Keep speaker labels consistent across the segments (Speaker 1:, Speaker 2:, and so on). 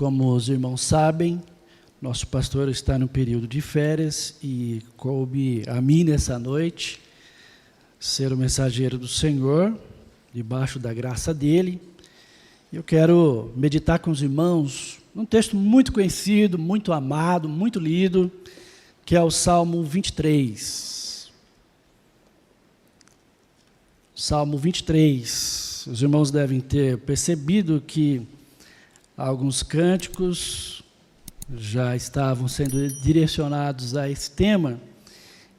Speaker 1: como os irmãos sabem, nosso pastor está no período de férias e coube a mim nessa noite ser o mensageiro do Senhor, debaixo da graça dele. Eu quero meditar com os irmãos num texto muito conhecido, muito amado, muito lido, que é o Salmo 23. Salmo 23. Os irmãos devem ter percebido que alguns cânticos já estavam sendo direcionados a esse tema.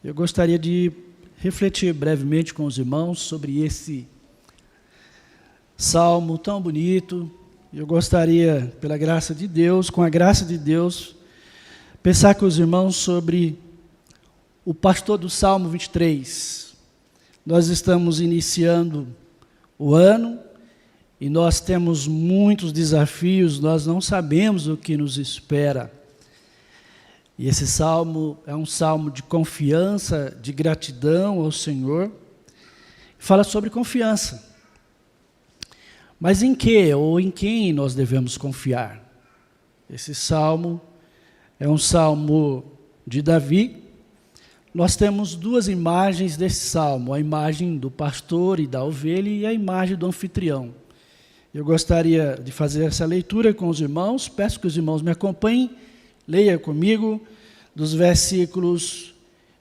Speaker 1: Eu gostaria de refletir brevemente com os irmãos sobre esse salmo tão bonito. Eu gostaria, pela graça de Deus, com a graça de Deus, pensar com os irmãos sobre o pastor do Salmo 23. Nós estamos iniciando o ano e nós temos muitos desafios, nós não sabemos o que nos espera. E esse salmo é um salmo de confiança, de gratidão ao Senhor. Fala sobre confiança. Mas em que ou em quem nós devemos confiar? Esse salmo é um salmo de Davi. Nós temos duas imagens desse salmo, a imagem do pastor e da ovelha e a imagem do anfitrião. Eu gostaria de fazer essa leitura com os irmãos, peço que os irmãos me acompanhem, leia comigo, dos versículos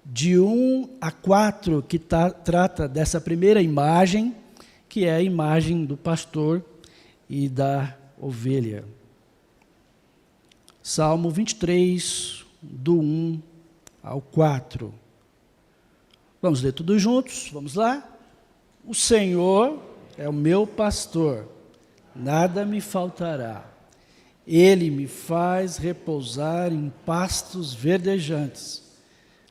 Speaker 1: de 1 a 4, que trata dessa primeira imagem, que é a imagem do pastor e da ovelha. Salmo 23, do 1 ao 4. Vamos ler tudo juntos, vamos lá? O Senhor é o meu pastor, nada me faltará. Ele me faz repousar em pastos verdejantes.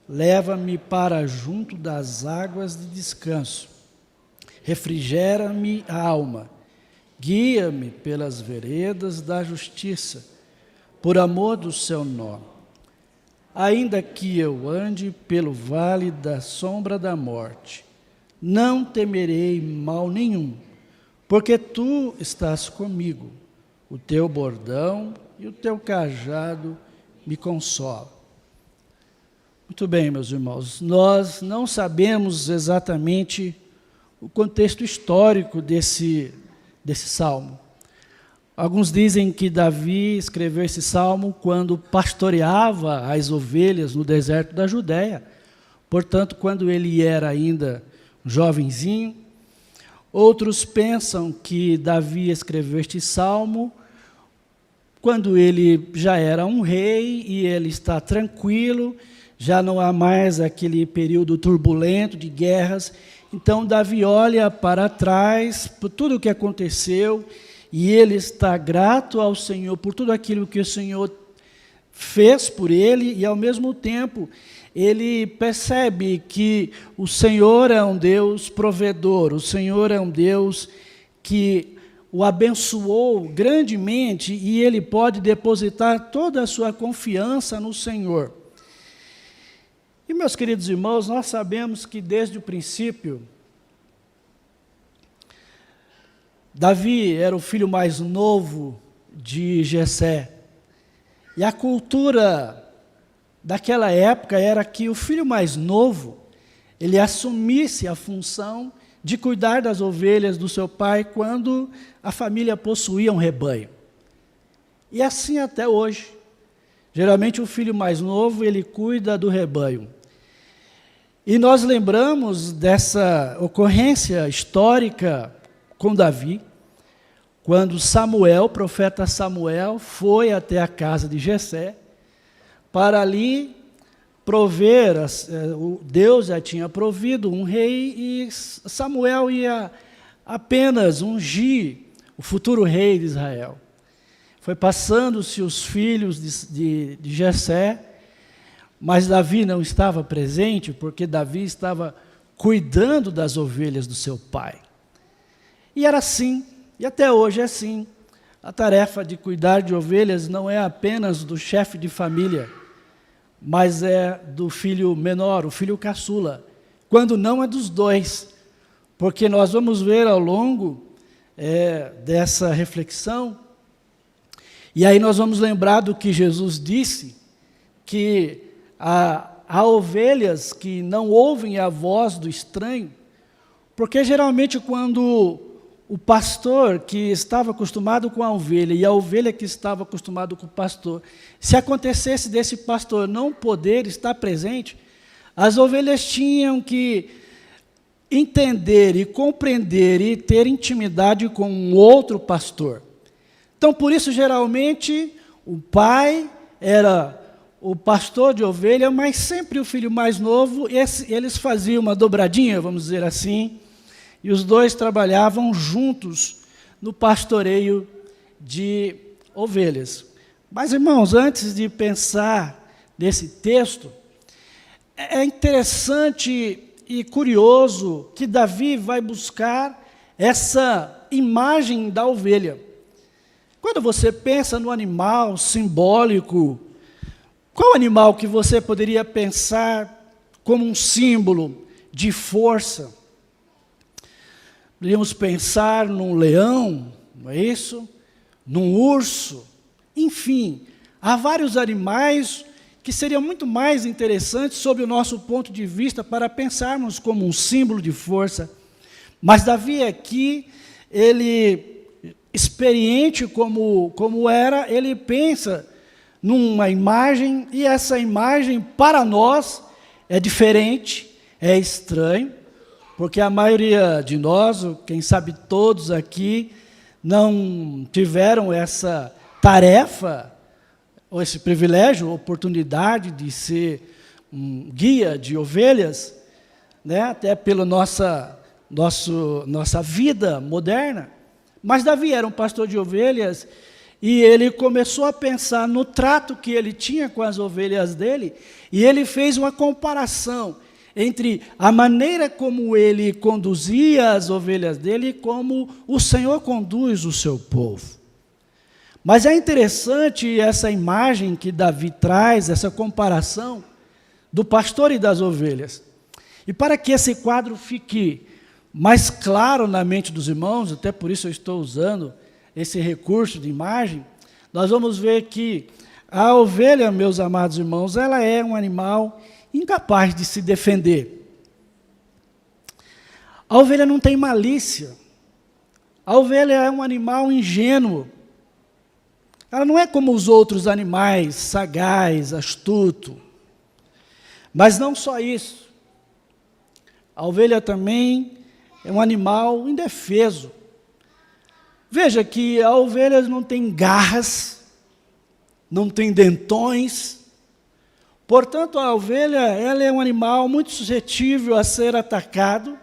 Speaker 1: Leva-me para junto das águas de descanso. Refrigera-me a alma. Guia-me pelas veredas da justiça, por amor do seu nome. Ainda que eu ande pelo vale da sombra da morte, não temerei mal nenhum, porque tu estás comigo. O teu bordão e o teu cajado me consolam. Muito bem, meus irmãos, nós não sabemos exatamente o contexto histórico desse salmo. Alguns dizem que Davi escreveu esse salmo quando pastoreava as ovelhas no deserto da Judéia, portanto, quando ele era ainda um jovenzinho. Outros pensam que Davi escreveu este salmo quando ele já era um rei e ele está tranquilo, já não há mais aquele período turbulento de guerras. Então, Davi olha para trás, por tudo o que aconteceu, e ele está grato ao Senhor por tudo aquilo que o Senhor fez por ele, e ao mesmo tempo, ele percebe que o Senhor é um Deus provedor, o Senhor é um Deus que o abençoou grandemente, e ele pode depositar toda a sua confiança no Senhor. E, meus queridos irmãos, nós sabemos que desde o princípio, Davi era o filho mais novo de Jessé. E a cultura daquela época era que o filho mais novo, ele assumisse a função de cuidar das ovelhas do seu pai quando a família possuía um rebanho. E assim até hoje. Geralmente o filho mais novo, ele cuida do rebanho. E nós lembramos dessa ocorrência histórica com Davi, quando Samuel, o profeta Samuel, foi até a casa de Jessé, para ali prover, Deus já tinha provido um rei, e Samuel ia apenas ungir o futuro rei de Israel. Foi passando-se os filhos de Jessé, mas Davi não estava presente, porque Davi estava cuidando das ovelhas do seu pai. E era assim, e até hoje é assim. A tarefa de cuidar de ovelhas não é apenas do chefe de família, mas é do filho menor, o filho caçula, quando não é dos dois, porque nós vamos ver ao longo dessa reflexão E aí nós vamos lembrar do que Jesus disse, que há ovelhas que não ouvem a voz do estranho, porque geralmente quando o pastor que estava acostumado com a ovelha e a ovelha que estava acostumada com o pastor, se acontecesse desse pastor não poder estar presente, as ovelhas tinham que entender e compreender e ter intimidade com um outro pastor. Então, por isso, geralmente, o pai era o pastor de ovelha, mas sempre o filho mais novo, eles faziam uma dobradinha, vamos dizer assim, e os dois trabalhavam juntos no pastoreio de ovelhas. Mas, irmãos, antes de pensar nesse texto, é interessante e curioso que Davi vai buscar essa imagem da ovelha. Quando você pensa no animal simbólico, qual animal que você poderia pensar como um símbolo de força? Poderíamos pensar num leão, não é isso? Num urso, enfim, há vários animais que seriam muito mais interessantes sob o nosso ponto de vista para pensarmos como um símbolo de força. Mas Davi aqui, ele, experiente como era, ele pensa numa imagem, e essa imagem para nós é diferente, é estranho, porque a maioria de nós, quem sabe todos aqui, não tiveram essa tarefa, ou esse privilégio, oportunidade de ser um guia de ovelhas, né, até pela nossa vida moderna. Mas Davi era um pastor de ovelhas, e ele começou a pensar no trato que ele tinha com as ovelhas dele, e ele fez uma comparação entre a maneira como ele conduzia as ovelhas dele e como o Senhor conduz o seu povo. Mas é interessante essa imagem que Davi traz, essa comparação do pastor e das ovelhas. E para que esse quadro fique mais claro na mente dos irmãos, até por isso eu estou usando esse recurso de imagem, nós vamos ver que a ovelha, meus amados irmãos, ela é um animal incapaz de se defender. A ovelha não tem malícia. A ovelha é um animal ingênuo. Ela não é como os outros animais, sagaz, astuto. Mas não só isso. A ovelha também é um animal indefeso. Veja que a ovelha não tem garras, não tem dentões. Portanto, a ovelha, ela é um animal muito suscetível a ser atacado.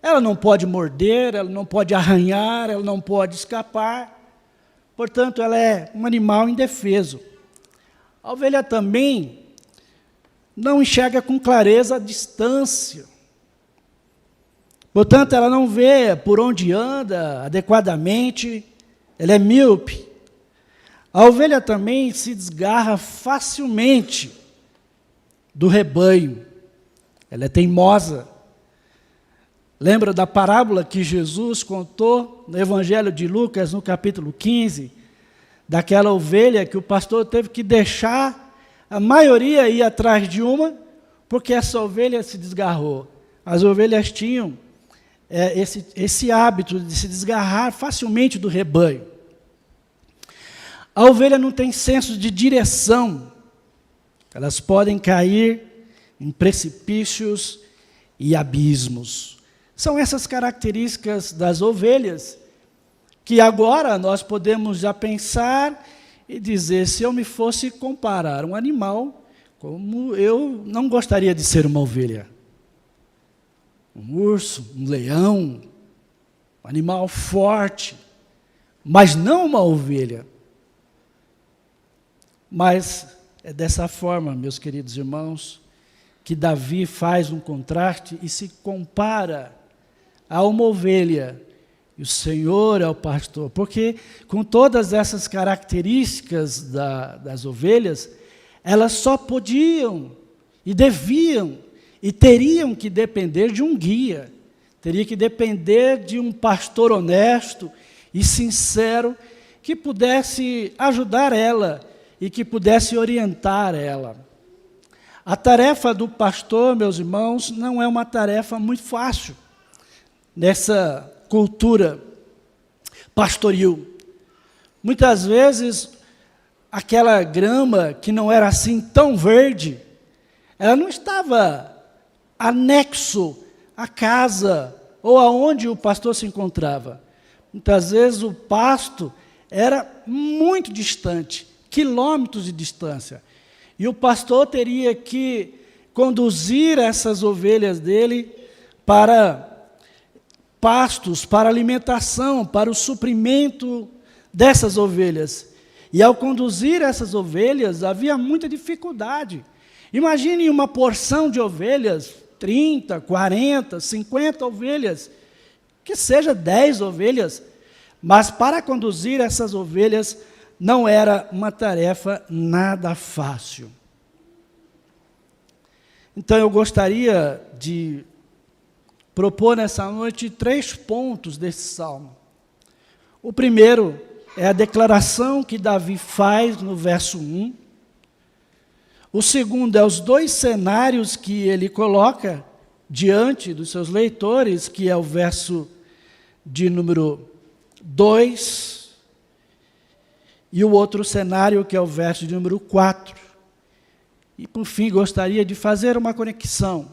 Speaker 1: Ela não pode morder, ela não pode arranhar, ela não pode escapar. Portanto, ela é um animal indefeso. A ovelha também não enxerga com clareza a distância. Portanto, ela não vê por onde anda adequadamente, ela é míope. A ovelha também se desgarra facilmente do rebanho, ela é teimosa. Lembra da parábola que Jesus contou no Evangelho de Lucas, no capítulo 15, daquela ovelha que o pastor teve que deixar a maioria ir atrás de uma, porque essa ovelha se desgarrou. As ovelhas tinham esse hábito de se desgarrar facilmente do rebanho. A ovelha não tem senso de direção, elas podem cair em precipícios e abismos. São essas características das ovelhas, que agora nós podemos já pensar e dizer, se eu me fosse comparar um animal, como eu não gostaria de ser uma ovelha. Um urso, um leão, um animal forte, mas não uma ovelha. Mas é dessa forma, meus queridos irmãos, que Davi faz um contraste e se compara a uma ovelha, e o Senhor é o pastor, porque com todas essas características das ovelhas, elas só podiam e deviam e teriam que depender de um guia, teria que depender de um pastor honesto e sincero, que pudesse ajudar ela e que pudesse orientar ela. A tarefa do pastor, meus irmãos, não é uma tarefa muito fácil nessa cultura pastoril. Muitas vezes, aquela grama que não era assim tão verde, ela não estava anexo à casa ou aonde o pastor se encontrava. Muitas vezes o pasto era muito distante, quilômetros de distância. E o pastor teria que conduzir essas ovelhas dele para pastos, para alimentação, para o suprimento dessas ovelhas. E ao conduzir essas ovelhas, havia muita dificuldade. Imagine uma porção de ovelhas, 30, 40, 50 ovelhas, que seja 10 ovelhas, mas para conduzir essas ovelhas não era uma tarefa nada fácil. Então eu gostaria de propor nessa noite 3 pontos desse salmo. O primeiro é a declaração que Davi faz no verso 1. O segundo é os 2 cenários que ele coloca diante dos seus leitores, que é o verso de número 2, e o outro cenário, que é o verso de número 4. E, por fim, gostaria de fazer uma conexão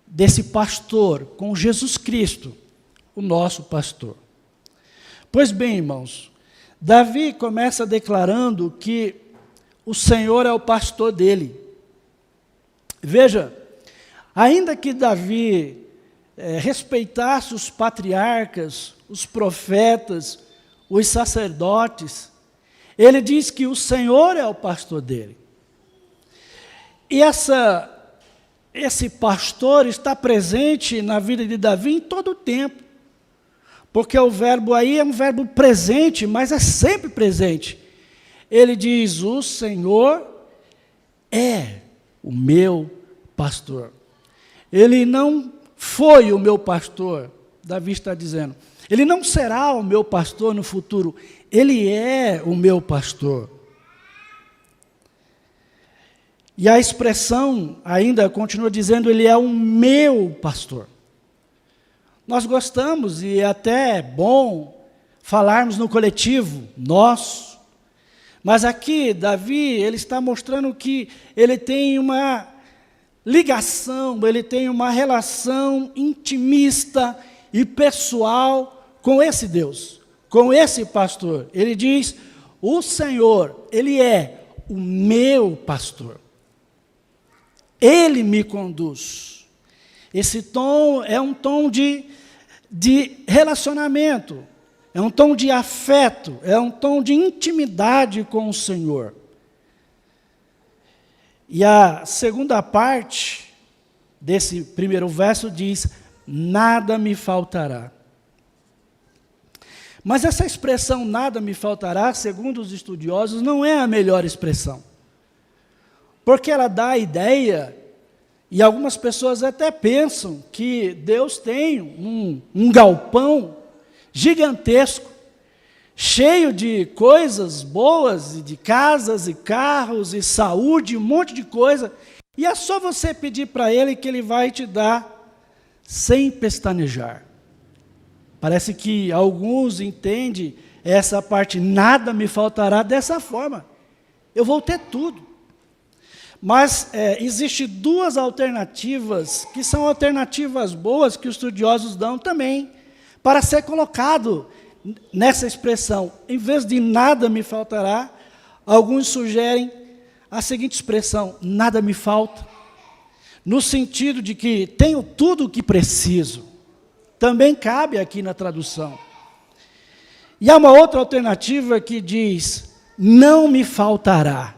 Speaker 1: desse pastor com Jesus Cristo, o nosso pastor. Pois bem, irmãos, Davi começa declarando que o Senhor é o pastor dele. Veja, ainda que Davi respeitasse os patriarcas, os profetas, os sacerdotes, ele diz que o Senhor é o pastor dele. E esse pastor está presente na vida de Davi em todo o tempo, porque o verbo aí é um verbo presente, mas é sempre presente. Ele diz, o Senhor é o meu pastor. Ele não foi o meu pastor, Davi está dizendo. Ele não será o meu pastor no futuro, ele é o meu pastor. E a expressão ainda continua dizendo, ele é o meu pastor. Nós gostamos, e é até bom falarmos no coletivo, nosso. Mas aqui, Davi, ele está mostrando que ele tem uma ligação, ele tem uma relação intimista e pessoal com esse Deus, com esse pastor. Ele diz, o Senhor, ele é o meu pastor. Ele me conduz. Esse tom é um tom de relacionamento, é um tom de afeto, é um tom de intimidade com o Senhor. E a segunda parte desse primeiro verso diz, nada me faltará. Mas essa expressão, nada me faltará, segundo os estudiosos, não é a melhor expressão. Porque ela dá a ideia, e algumas pessoas até pensam que Deus tem um galpão gigantesco, cheio de coisas boas, e de casas e carros e saúde, um monte de coisa, e é só você pedir para Ele que Ele vai te dar sem pestanejar. Parece que alguns entendem essa parte, nada me faltará, dessa forma. Eu vou ter tudo. Mas existem 2 alternativas, que são alternativas boas, que os estudiosos dão também, para ser colocado nessa expressão. Em vez de nada me faltará, alguns sugerem a seguinte expressão, nada me falta, no sentido de que tenho tudo o que preciso. Também cabe aqui na tradução. E há uma outra alternativa que diz, não me faltará.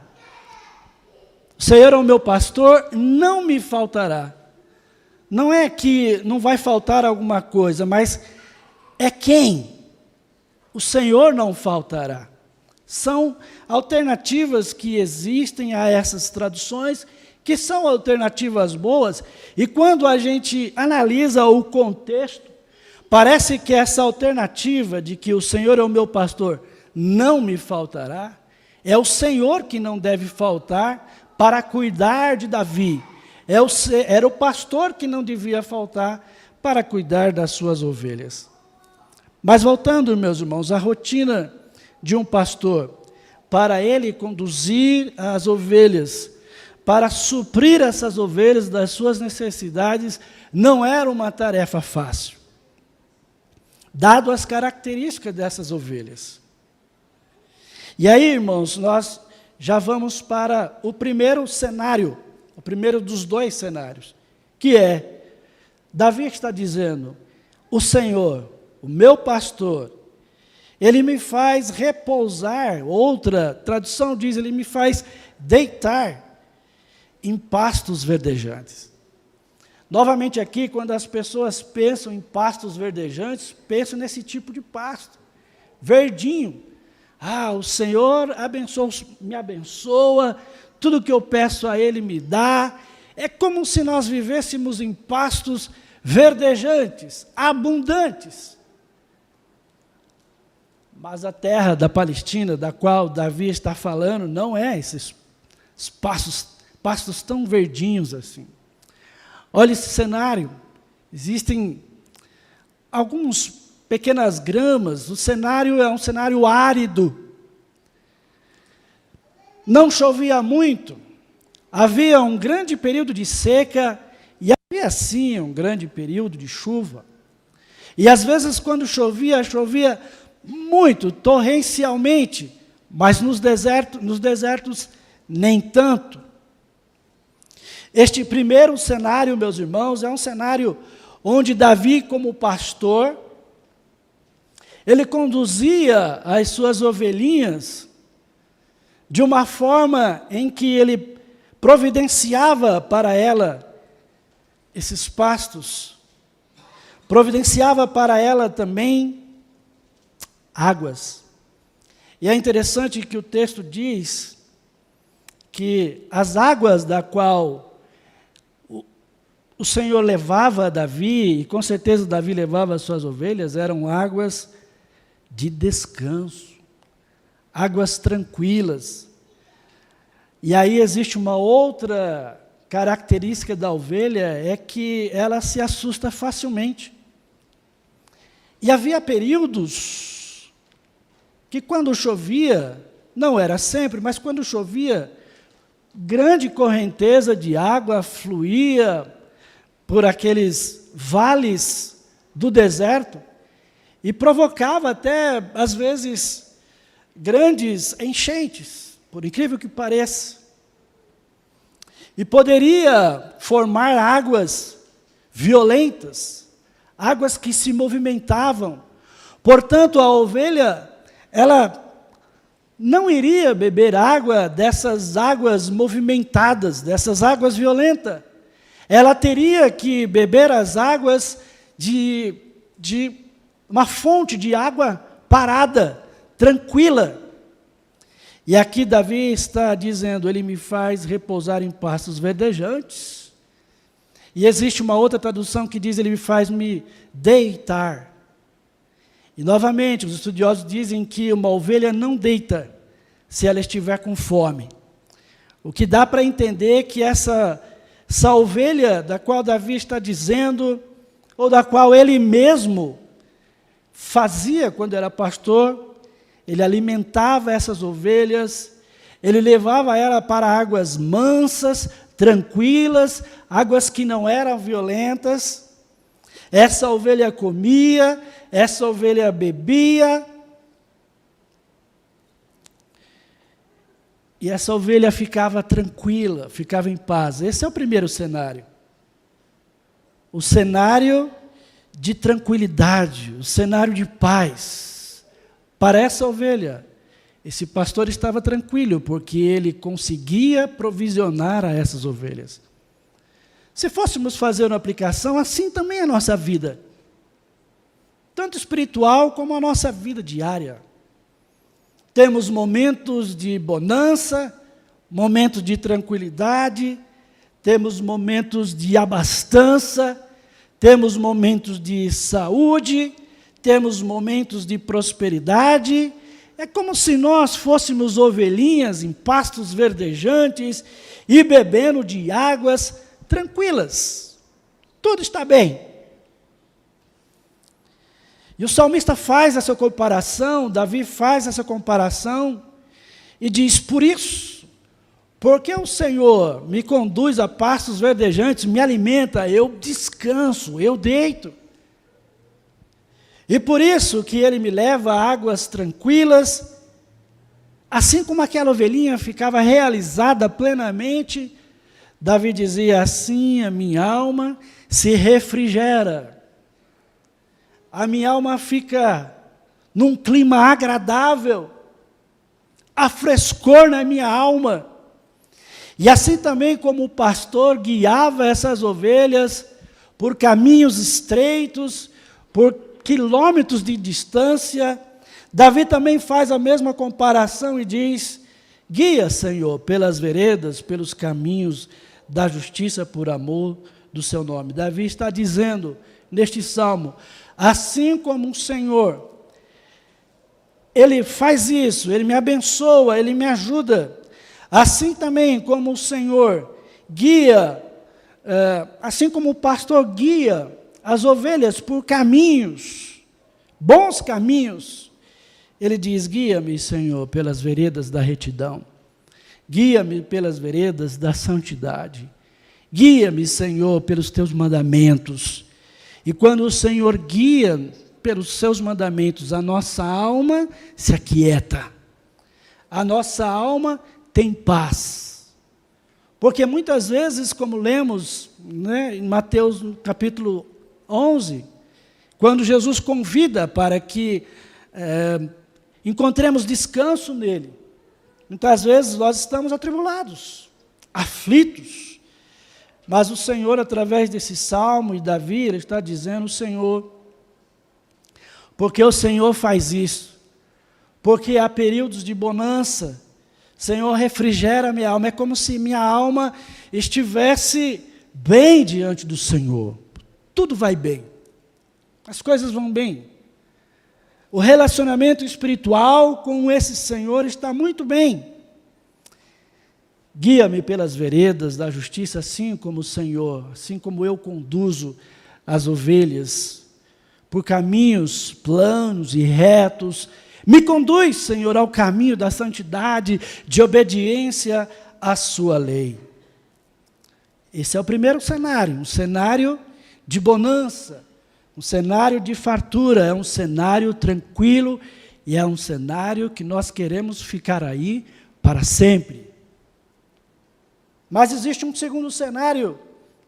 Speaker 1: O Senhor é o meu pastor, não me faltará. Não é que não vai faltar alguma coisa, mas é quem? O Senhor não faltará. São alternativas que existem a essas traduções, que são alternativas boas, e quando a gente analisa o contexto, parece que essa alternativa de que o Senhor é o meu pastor, não me faltará. É o Senhor que não deve faltar para cuidar de Davi. Era o pastor que não devia faltar para cuidar das suas ovelhas. Mas voltando, meus irmãos, à rotina de um pastor, para ele conduzir as ovelhas, para suprir essas ovelhas das suas necessidades, não era uma tarefa fácil, dado as características dessas ovelhas. E aí, irmãos, nós já vamos para o primeiro cenário, o primeiro dos dois cenários, que é, Davi está dizendo, o Senhor, o meu pastor, ele me faz repousar, outra tradução diz, ele me faz deitar em pastos verdejantes. Novamente aqui, quando as pessoas pensam em pastos verdejantes, pensam nesse tipo de pasto, verdinho. O Senhor me abençoa, tudo que eu peço a Ele me dá. É como se nós vivêssemos em pastos verdejantes, abundantes. Mas a terra da Palestina, da qual Davi está falando, não é esses pastos tão verdinhos assim. Olha esse cenário, existem algumas pequenas gramas, o cenário é um cenário árido. Não chovia muito, havia um grande período de seca e havia sim um grande período de chuva. E às vezes quando chovia muito, torrencialmente, mas nos desertos nem tanto. Este primeiro cenário, meus irmãos, é um cenário onde Davi, como pastor, ele conduzia as suas ovelhinhas de uma forma em que ele providenciava para ela esses pastos, providenciava para ela também águas. E é interessante que o texto diz que as águas da qual o Senhor levava a Davi, e com certeza Davi levava as suas ovelhas, eram águas de descanso, águas tranquilas. E aí existe uma outra característica da ovelha, é que ela se assusta facilmente. E havia períodos que quando chovia, não era sempre, mas quando chovia, grande correnteza de água fluía por aqueles vales do deserto e provocava até, às vezes, grandes enchentes, por incrível que pareça. E poderia formar águas violentas, águas que se movimentavam. Portanto, a ovelha, ela não iria beber água dessas águas movimentadas, dessas águas violentas. Ela teria que beber as águas de uma fonte de água parada, tranquila. E aqui Davi está dizendo, ele me faz repousar em pastos verdejantes. E existe uma outra tradução que diz, ele me faz me deitar. E novamente, os estudiosos dizem que uma ovelha não deita se ela estiver com fome. O que dá para entender que essa ovelha da qual Davi está dizendo, ou da qual ele mesmo fazia quando era pastor, ele alimentava essas ovelhas, ele levava ela para águas mansas, tranquilas, águas que não eram violentas. Essa ovelha comia, essa ovelha bebia, e essa ovelha ficava tranquila, ficava em paz. Esse é o primeiro cenário. O cenário de tranquilidade, o cenário de paz. Para essa ovelha, esse pastor estava tranquilo, porque ele conseguia provisionar a essas ovelhas. Se fôssemos fazer uma aplicação, assim também é a nossa vida. Tanto espiritual como a nossa vida diária. Temos momentos de bonança, momentos de tranquilidade, temos momentos de abastança, temos momentos de saúde, temos momentos de prosperidade, é como se nós fôssemos ovelhinhas em pastos verdejantes e bebendo de águas tranquilas. Tudo está bem. E o salmista faz essa comparação, Davi faz essa comparação e diz: por isso, porque o Senhor me conduz a pastos verdejantes, me alimenta, eu descanso, eu deito. E por isso que Ele me leva a águas tranquilas, assim como aquela ovelhinha ficava realizada plenamente, Davi dizia: assim a minha alma se refrigera. A minha alma fica num clima agradável, há frescor na minha alma. E assim também como o pastor guiava essas ovelhas por caminhos estreitos, por quilômetros de distância, Davi também faz a mesma comparação e diz: guia, Senhor, pelas veredas, pelos caminhos da justiça, por amor do seu nome. Davi está dizendo neste salmo: assim como o Senhor, Ele faz isso, Ele me abençoa, Ele me ajuda, assim também como o Senhor guia, assim como o pastor guia as ovelhas por caminhos, bons caminhos, Ele diz: guia-me, Senhor, pelas veredas da retidão, guia-me pelas veredas da santidade, guia-me, Senhor, pelos teus mandamentos. E quando o Senhor guia pelos seus mandamentos, a nossa alma se aquieta, a nossa alma tem paz. Porque muitas vezes, como lemos, né, em Mateus capítulo 11, quando Jesus convida para que encontremos descanso nele, muitas vezes nós estamos atribulados, aflitos, mas o Senhor, através desse salmo e Davi, Ele está dizendo: Senhor, porque o Senhor faz isso, porque há períodos de bonança, Senhor, refrigera minha alma, é como se minha alma estivesse bem diante do Senhor, tudo vai bem, as coisas vão bem, o relacionamento espiritual com esse Senhor está muito bem. Guia-me pelas veredas da justiça, assim como o Senhor, assim como eu conduzo as ovelhas, por caminhos planos e retos. Me conduz, Senhor, ao caminho da santidade, de obediência à sua lei. Esse é o primeiro cenário, um cenário de bonança, um cenário de fartura, é um cenário tranquilo e é um cenário que nós queremos ficar aí para sempre. Mas existe um segundo cenário,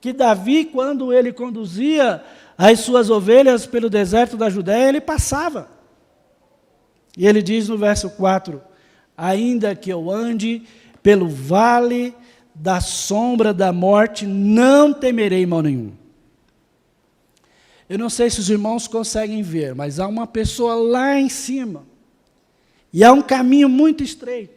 Speaker 1: que Davi, quando ele conduzia as suas ovelhas pelo deserto da Judéia, ele passava. E ele diz no verso 4, ainda que eu ande pelo vale da sombra da morte, não temerei mal nenhum. Eu não sei se os irmãos conseguem ver, mas há uma pessoa lá em cima, e há um caminho muito estreito.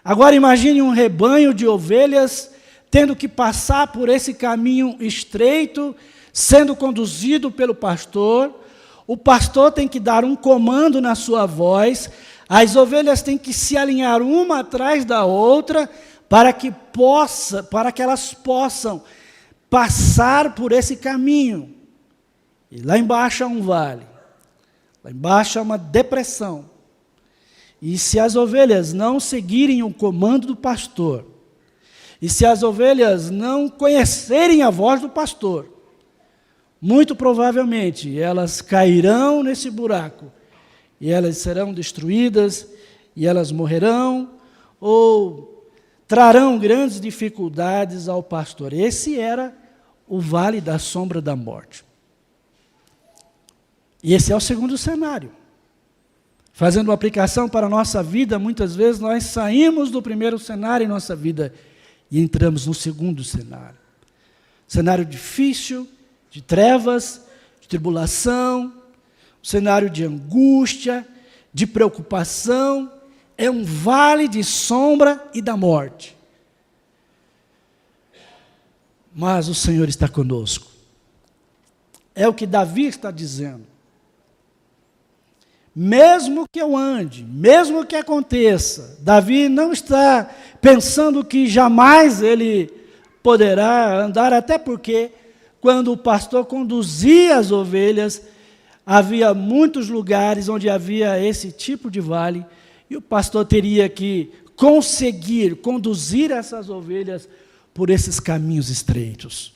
Speaker 1: Agora imagine um rebanho de ovelhas tendo que passar por esse caminho estreito, sendo conduzido pelo pastor. O pastor tem que dar um comando na sua voz, as ovelhas têm que se alinhar uma atrás da outra, para que elas possam passar por esse caminho. E lá embaixo há um vale, lá embaixo há uma depressão. E se as ovelhas não seguirem o comando do pastor, e se as ovelhas não conhecerem a voz do pastor, muito provavelmente elas cairão nesse buraco, e elas serão destruídas, e elas morrerão, ou trarão grandes dificuldades ao pastor. Esse era o vale da sombra da morte. E esse é o segundo cenário. Fazendo uma aplicação para a nossa vida, muitas vezes nós saímos do primeiro cenário em nossa vida e entramos no segundo cenário. Cenário difícil, de trevas, de tribulação, cenário de angústia, de preocupação, é um vale de sombra e da morte. Mas o Senhor está conosco. É o que Davi está dizendo. mesmo que eu ande, mesmo que aconteça, Davi não está pensando que jamais ele poderá andar, até porque quando o pastor conduzia as ovelhas, havia muitos lugares onde havia esse tipo de vale, e o pastor teria que conseguir conduzir essas ovelhas por esses caminhos estreitos.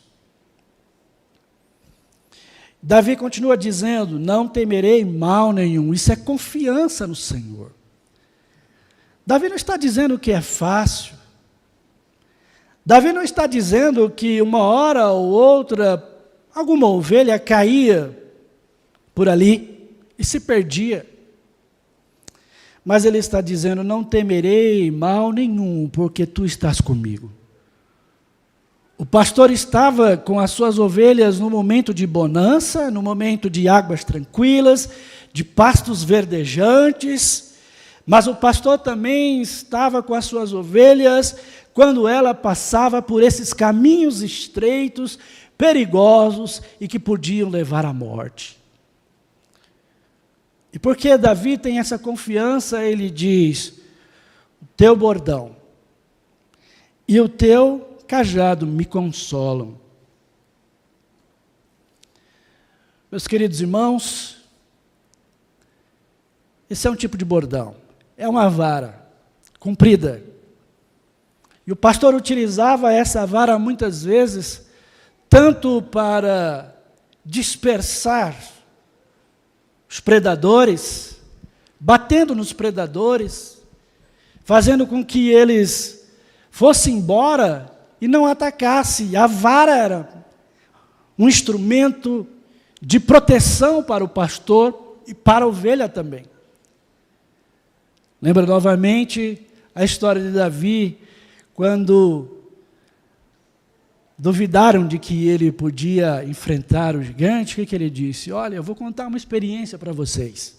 Speaker 1: Davi continua dizendo, não temerei mal nenhum, isso é confiança no Senhor. Davi não está dizendo que é fácil, Davi não está dizendo que uma hora ou outra, alguma ovelha caía por ali e se perdia. Mas ele está dizendo, não temerei mal nenhum, porque tu estás comigo. O pastor estava com as suas ovelhas no momento de bonança, no momento de águas tranquilas, de pastos verdejantes, mas o pastor também estava com as suas ovelhas quando ela passava por esses caminhos estreitos, perigosos e que podiam levar à morte. E porque Davi tem essa confiança, ele diz, o teu bordão e o teu cajado me consolam. Meus queridos irmãos, esse é um tipo de bordão, é uma vara comprida. E o pastor utilizava essa vara muitas vezes, tanto para dispersar os predadores, batendo nos predadores, fazendo com que eles fossem embora e não atacassem. A vara era um instrumento de proteção para o pastor e para a ovelha também. Lembra novamente a história de Davi, quando duvidaram de que ele podia enfrentar o gigante, o que ele disse? Olha, eu vou contar uma experiência para vocês.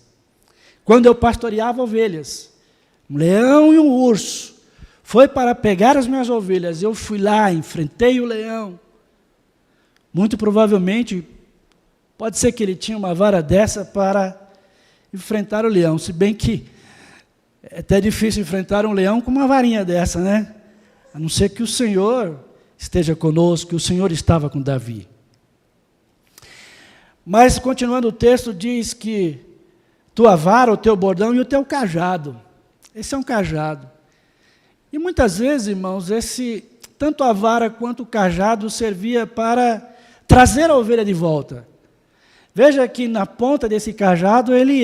Speaker 1: Quando eu pastoreava ovelhas, um leão e um urso foi para pegar as minhas ovelhas, eu fui lá, enfrentei o leão. Muito provavelmente, pode ser que ele tinha uma vara dessa para enfrentar o leão, se bem que é até difícil enfrentar um leão com uma varinha dessa, né? A não ser que o Senhor esteja conosco, que o Senhor estava com Davi. Mas, continuando o texto, diz que tua vara, o teu bordão e o teu cajado. Esse é um cajado. E muitas vezes, irmãos, tanto a vara quanto o cajado servia para trazer a ovelha de volta. Veja que na ponta desse cajado ele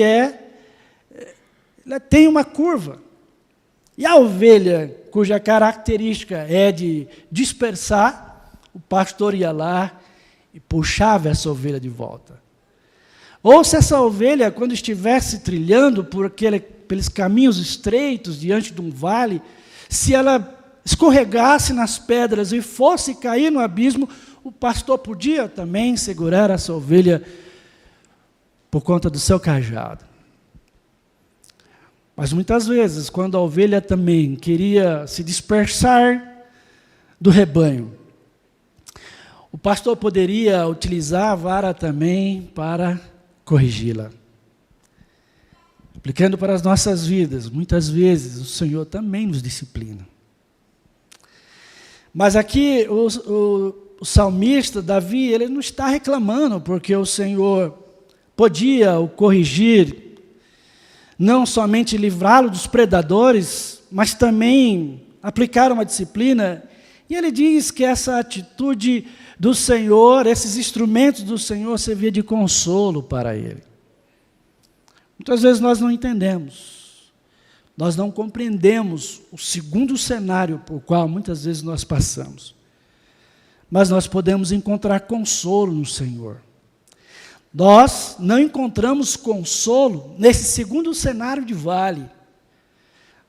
Speaker 1: tem uma curva. E a ovelha, cuja característica é de dispersar, o pastor ia lá e puxava essa ovelha de volta. Ou se essa ovelha, quando estivesse trilhando pelos caminhos estreitos, diante de um vale, se ela escorregasse nas pedras e fosse cair no abismo, o pastor podia também segurar essa ovelha por conta do seu cajado. Mas muitas vezes, quando a ovelha também queria se dispersar do rebanho, o pastor poderia utilizar a vara também para corrigi-la. Aplicando para as nossas vidas, muitas vezes o Senhor também nos disciplina. Mas aqui o salmista, Davi, ele não está reclamando porque o Senhor podia o corrigir, não somente livrá-lo dos predadores, mas também aplicar uma disciplina. E ele diz que essa atitude do Senhor, esses instrumentos do Senhor, servia de consolo para ele. Muitas vezes nós não entendemos, nós não compreendemos o segundo cenário por qual muitas vezes nós passamos. Mas nós podemos encontrar consolo no Senhor. Nós não encontramos consolo nesse segundo cenário de vale,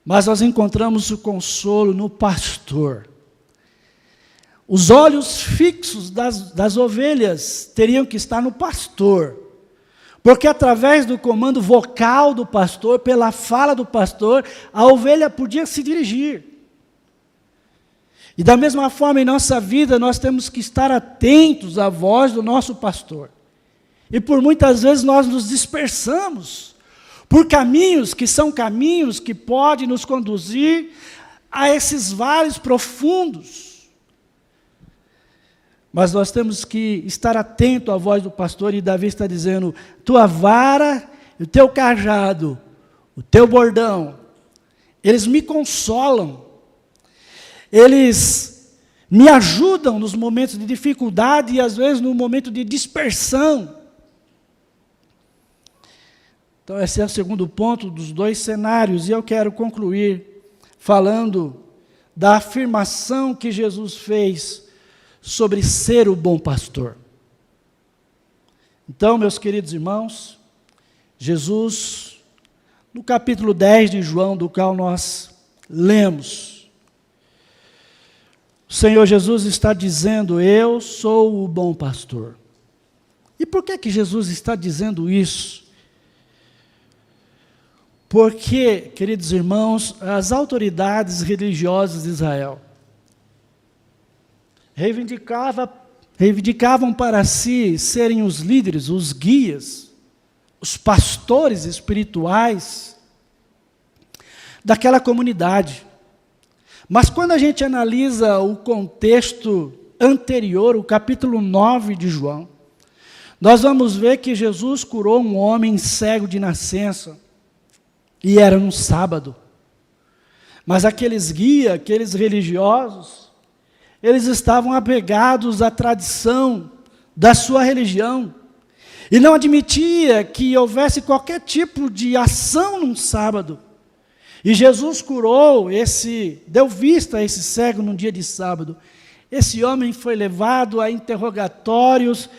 Speaker 1: mas nós encontramos o consolo no pastor. Os olhos fixos das ovelhas teriam que estar no pastor, porque através do comando vocal do pastor, pela fala do pastor, a ovelha podia se dirigir. E da mesma forma, em nossa vida, nós temos que estar atentos à voz do nosso pastor. E por muitas vezes nós nos dispersamos, por caminhos que são caminhos que podem nos conduzir a esses vales profundos. Mas nós temos que estar atento à voz do pastor, e Davi está dizendo: tua vara e o teu cajado, o teu bordão, eles me consolam, eles me ajudam nos momentos de dificuldade e às vezes no momento de dispersão. Então esse é o segundo ponto dos dois cenários, e eu quero concluir falando da afirmação que Jesus fez sobre ser o bom pastor. Então, meus queridos irmãos, Jesus, no capítulo 10 de João, do qual nós lemos, o Senhor Jesus está dizendo: eu sou o bom pastor. E por que Jesus está dizendo isso? Porque, queridos irmãos, as autoridades religiosas de Israel reivindicavam para si serem os líderes, os guias, os pastores espirituais daquela comunidade. Mas quando a gente analisa o contexto anterior, o capítulo 9 de João, nós vamos ver que Jesus curou um homem cego de nascença, e era no sábado. Mas aqueles guias, aqueles religiosos, eles estavam apegados à tradição da sua religião, e não admitia que houvesse qualquer tipo de ação num sábado. E Jesus curou deu vista a esse cego num dia de sábado. Esse homem foi levado a interrogatórios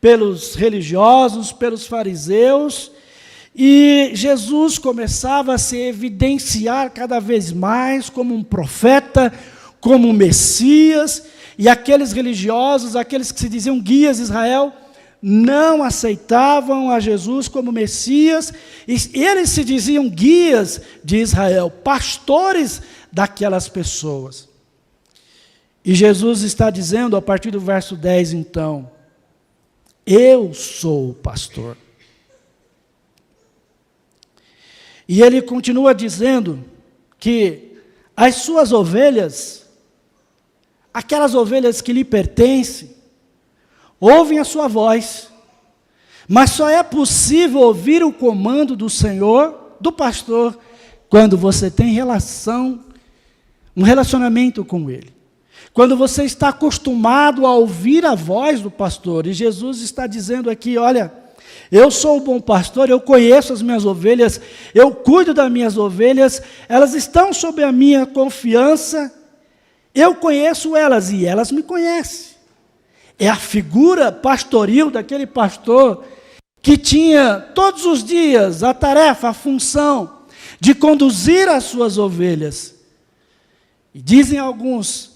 Speaker 1: pelos religiosos, pelos fariseus, e Jesus começava a se evidenciar cada vez mais como um profeta, como um Messias, e aqueles religiosos, aqueles que se diziam guias de Israel, não aceitavam a Jesus como Messias, e eles se diziam guias de Israel, pastores daquelas pessoas. E Jesus está dizendo, a partir do verso 10, então: eu sou o pastor. E ele continua dizendo que as suas ovelhas, aquelas ovelhas que lhe pertencem, ouvem a sua voz, mas só é possível ouvir o comando do Senhor, do pastor, quando você tem um relacionamento com Ele. Quando você está acostumado a ouvir a voz do pastor. E Jesus está dizendo aqui: olha, eu sou o bom pastor, eu conheço as minhas ovelhas, eu cuido das minhas ovelhas, elas estão sob a minha confiança, eu conheço elas e elas me conhecem. É a figura pastoril daquele pastor que tinha todos os dias a tarefa, a função de conduzir as suas ovelhas. E dizem alguns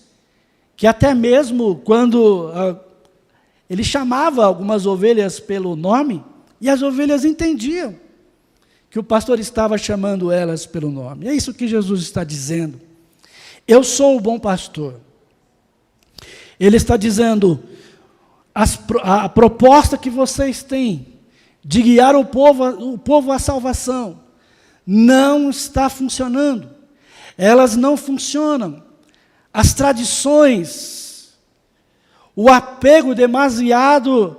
Speaker 1: que até mesmo quando ele chamava algumas ovelhas pelo nome, e as ovelhas entendiam que o pastor estava chamando elas pelo nome. É isso que Jesus está dizendo. Eu sou o bom pastor. Ele está dizendo: a proposta que vocês têm de guiar o povo à salvação não está funcionando. Elas não funcionam. As tradições, o apego demasiado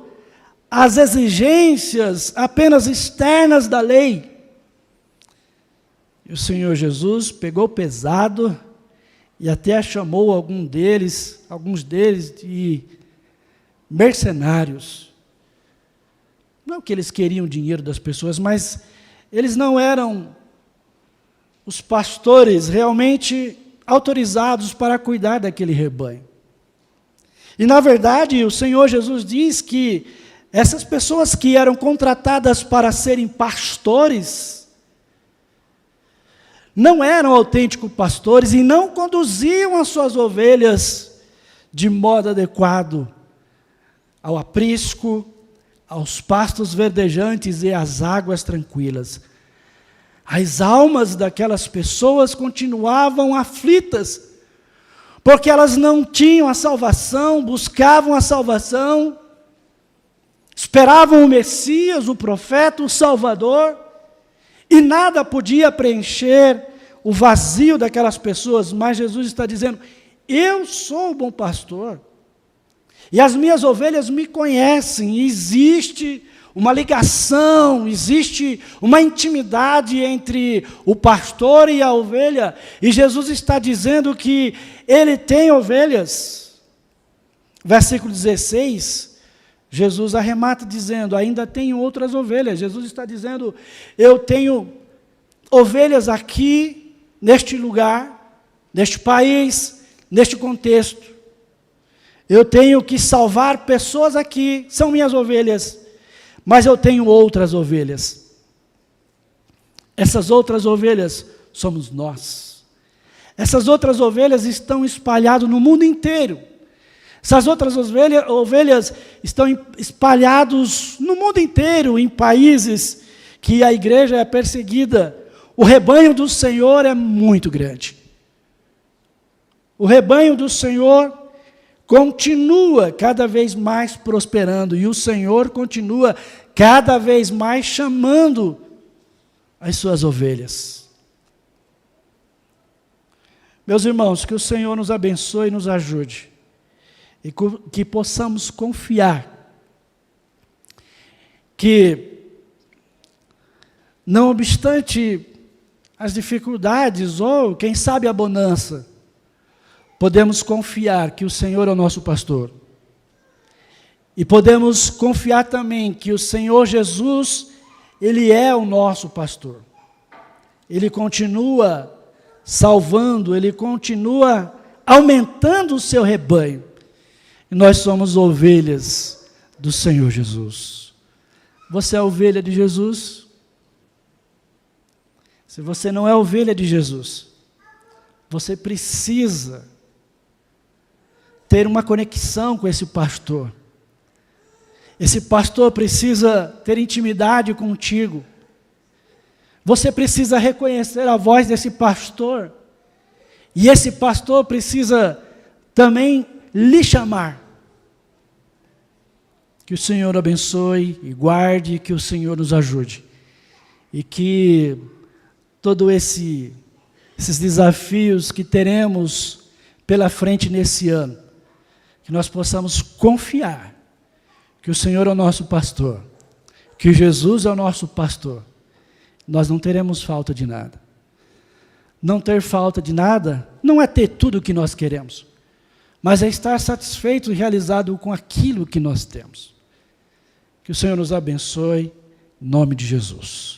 Speaker 1: às exigências apenas externas da lei. E o Senhor Jesus pegou pesado e até chamou alguns deles de mercenários. Não que eles queriam o dinheiro das pessoas, mas eles não eram os pastores realmente autorizados para cuidar daquele rebanho. E, na verdade, o Senhor Jesus diz que essas pessoas que eram contratadas para serem pastores não eram autênticos pastores e não conduziam as suas ovelhas de modo adequado ao aprisco, aos pastos verdejantes e às águas tranquilas. As almas daquelas pessoas continuavam aflitas, porque elas não tinham a salvação, buscavam a salvação, esperavam o Messias, o profeta, o Salvador, E nada podia preencher o vazio daquelas pessoas, mas Jesus está dizendo: eu sou o bom pastor, e as minhas ovelhas me conhecem. Existe uma ligação, existe uma intimidade entre o pastor e a ovelha, e Jesus está dizendo que ele tem ovelhas. Versículo 16, Jesus arremata dizendo: ainda tenho outras ovelhas. Jesus está dizendo: eu tenho ovelhas aqui, neste lugar, neste país, neste contexto. Eu tenho que salvar pessoas aqui, são minhas ovelhas, mas eu tenho outras ovelhas. Essas outras ovelhas somos nós. Essas outras ovelhas estão espalhadas no mundo inteiro. Essas outras ovelhas estão espalhadas no mundo inteiro, em países que a igreja é perseguida. O rebanho do Senhor é muito grande. O rebanho do Senhor continua cada vez mais prosperando, e o Senhor continua cada vez mais chamando as suas ovelhas. Meus irmãos, que o Senhor nos abençoe e nos ajude, e que possamos confiar que, não obstante as dificuldades, ou quem sabe a bonança, podemos confiar que o Senhor é o nosso pastor. E podemos confiar também que o Senhor Jesus, Ele é o nosso pastor. Ele continua salvando, Ele continua aumentando o seu rebanho. E nós somos ovelhas do Senhor Jesus. Você é ovelha de Jesus? Se você não é ovelha de Jesus, você precisa ter uma conexão com esse pastor. Esse pastor precisa ter intimidade contigo. Você precisa reconhecer a voz desse pastor. E esse pastor precisa também lhe chamar. Que o Senhor abençoe e guarde, que o Senhor nos ajude. E que todos esses desafios que teremos pela frente nesse ano, que nós possamos confiar que o Senhor é o nosso pastor, que Jesus é o nosso pastor. Nós não teremos falta de nada. Não ter falta de nada não é ter tudo o que nós queremos, mas é estar satisfeito e realizado com aquilo que nós temos. Que o Senhor nos abençoe, em nome de Jesus.